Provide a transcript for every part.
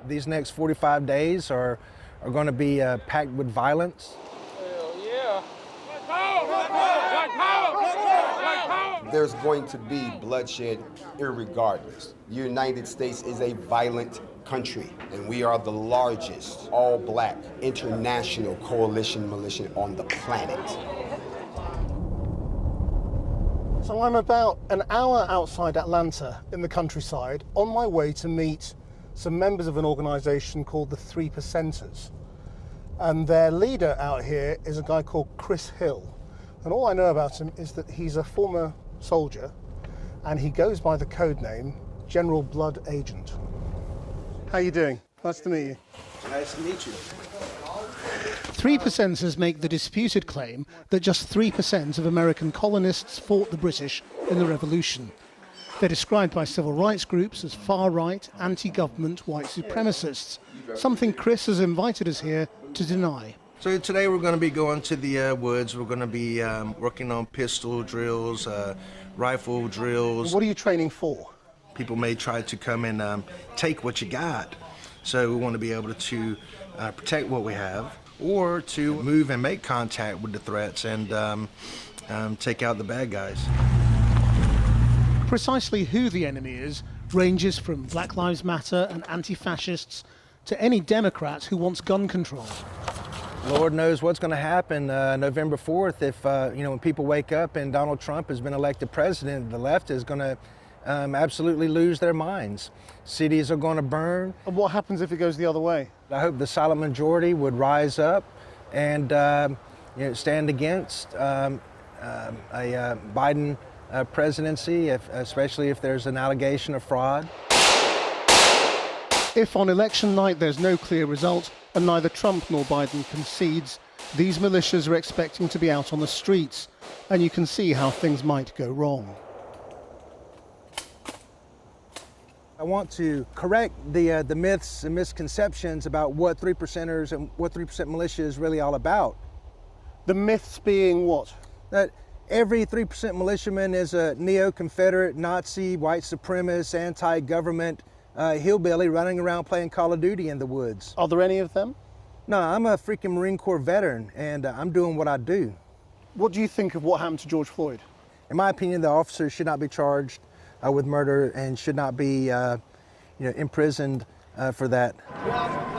These next 45 days are going to be packed with violence. Hell yeah. There's going to be bloodshed irregardless. The United States is a violent country, and we are the largest all-black international coalition militia on the planet. So I'm about an hour outside Atlanta in the countryside on my way to meet some members of an organisation called the 3 Percenters. And their leader out here is a guy called Chris Hill. And all I know about him is that he's a former soldier and he goes by the code name General Blood Agent. How you doing? Nice to meet you. Nice to meet you. 3 Percenters make the disputed claim that just 3% of American colonists fought the British in the Revolution. They're described by civil rights groups as far-right, anti-government white supremacists, something Chris has invited us here to deny. So today we're going to be going to the woods. We're going to be working on pistol drills, rifle drills. What are you training for? People may try to come and take what you got. So we want to be able to protect what we have, or to move and make contact with the threats and take out the bad guys. Precisely who the enemy is ranges from Black Lives Matter and anti-fascists to any Democrat who wants gun control. Lord knows what's going to happen November 4th if, when people wake up and Donald Trump has been elected president, the left is going to absolutely lose their minds. Cities are going to burn. And what happens if it goes the other way? I hope the silent majority would rise up and stand against a Biden presidency, especially if there's an allegation of fraud. If on election night there's no clear result and neither Trump nor Biden concedes, these militias are expecting to be out on the streets, and you can see how things might go wrong. I want to correct the myths and misconceptions about what 3 Percenters and what 3% militia is really all about. The myths being what? That every 3% militiaman is a neo-Confederate, Nazi, white supremacist, anti-government hillbilly running around playing Call of Duty in the woods. Are there any of them? No, I'm a freaking Marine Corps veteran, and I'm doing what I do. What do you think of what happened to George Floyd? In my opinion, the officers should not be charged with murder and should not be imprisoned for that.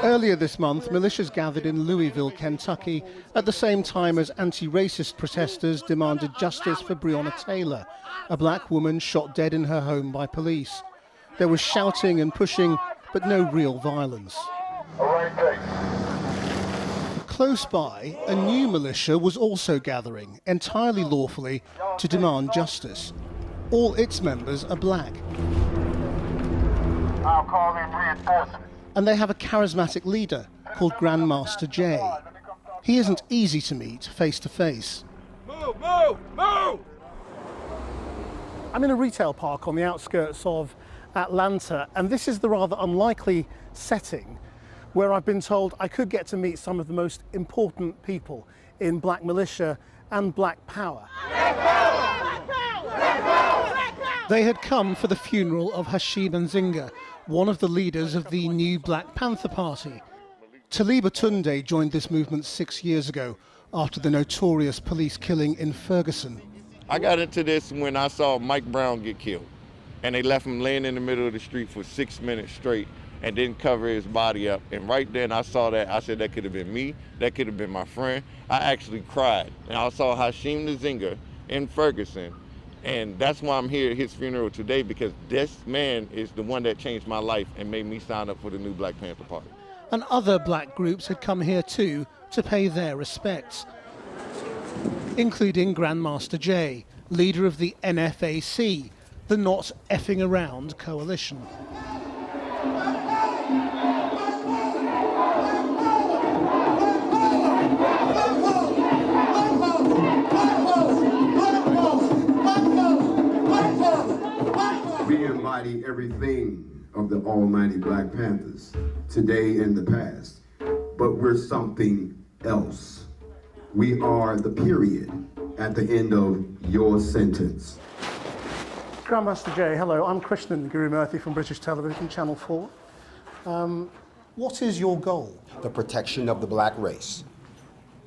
Earlier this month, militias gathered in Louisville, Kentucky, at the same time as anti-racist protesters demanded justice for Breonna Taylor, a black woman shot dead in her home by police. There was shouting and pushing, but no real violence. Close by, a new militia was also gathering, entirely lawfully, to demand justice. All its members are black. I'll call in reinforcements. And they have a charismatic leader called Grandmaster Jay. He isn't easy to meet face to face. Move, move, move! I'm in a retail park on the outskirts of Atlanta, and this is the rather unlikely setting where I've been told I could get to meet some of the most important people in black militia and black power. Black power! Black power! Black power! Black power! They had come for the funeral of Hashim Nzinga, one of the leaders of the new Black Panther Party. Taliba Tunde joined this movement 6 years ago after the notorious police killing in Ferguson. I got into this when I saw Mike Brown get killed, and they left him laying in the middle of the street for 6 minutes straight and didn't cover his body up. And right then I saw that, I said that could have been me, that could have been my friend. I actually cried. And I saw Hashim Nzinga in Ferguson, and that's why I'm here at his funeral today, because this man is the one that changed my life and made me sign up for the new Black Panther Party. And other black groups had come here too to pay their respects, including Grandmaster Jay, leader of the NFAC, the Not Effing Around coalition. We embody everything of the almighty Black Panthers, today and the past, but we're something else. We are the period at the end of your sentence. Grandmaster Jay, hello. I'm Krishnan Gurumurthy from British Television, Channel 4. What is your goal? The protection of the black race,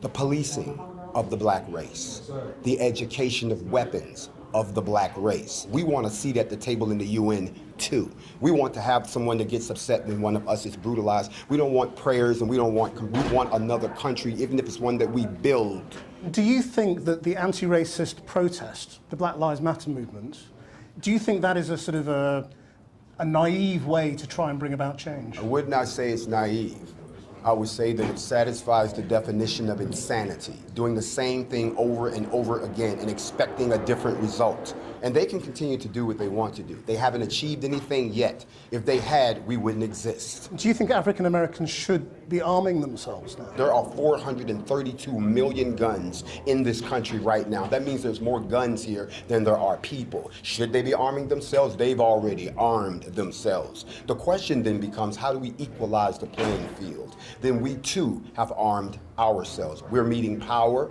the policing of the black race, the education of weapons of the black race. We want a seat at the table in the UN too. We want to have someone that gets upset when one of us is brutalized. We don't want prayers, and we want another country, even if it's one that we build. Do you think that the anti-racist protest, the Black Lives Matter movement, do you think that is a sort of a naive way to try and bring about change? I would not say it's naive. I would say that it satisfies the definition of insanity, doing the same thing over and over again and expecting a different result. And they can continue to do what they want to do. They haven't achieved anything yet. If they had, we wouldn't exist. Do you think African Americans should be arming themselves now? There are 432 million guns in this country right now. That means there's more guns here than there are people. Should they be arming themselves? They've already armed themselves. The question then becomes, how do we equalize the playing field? Then we too have armed ourselves. We're meeting power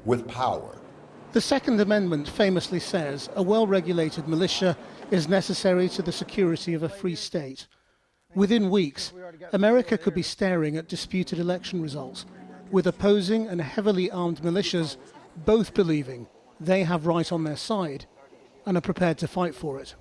with power. The Second Amendment famously says a well-regulated militia is necessary to the security of a free state. Within weeks, America could be staring at disputed election results, with opposing and heavily armed militias both believing they have right on their side and are prepared to fight for it.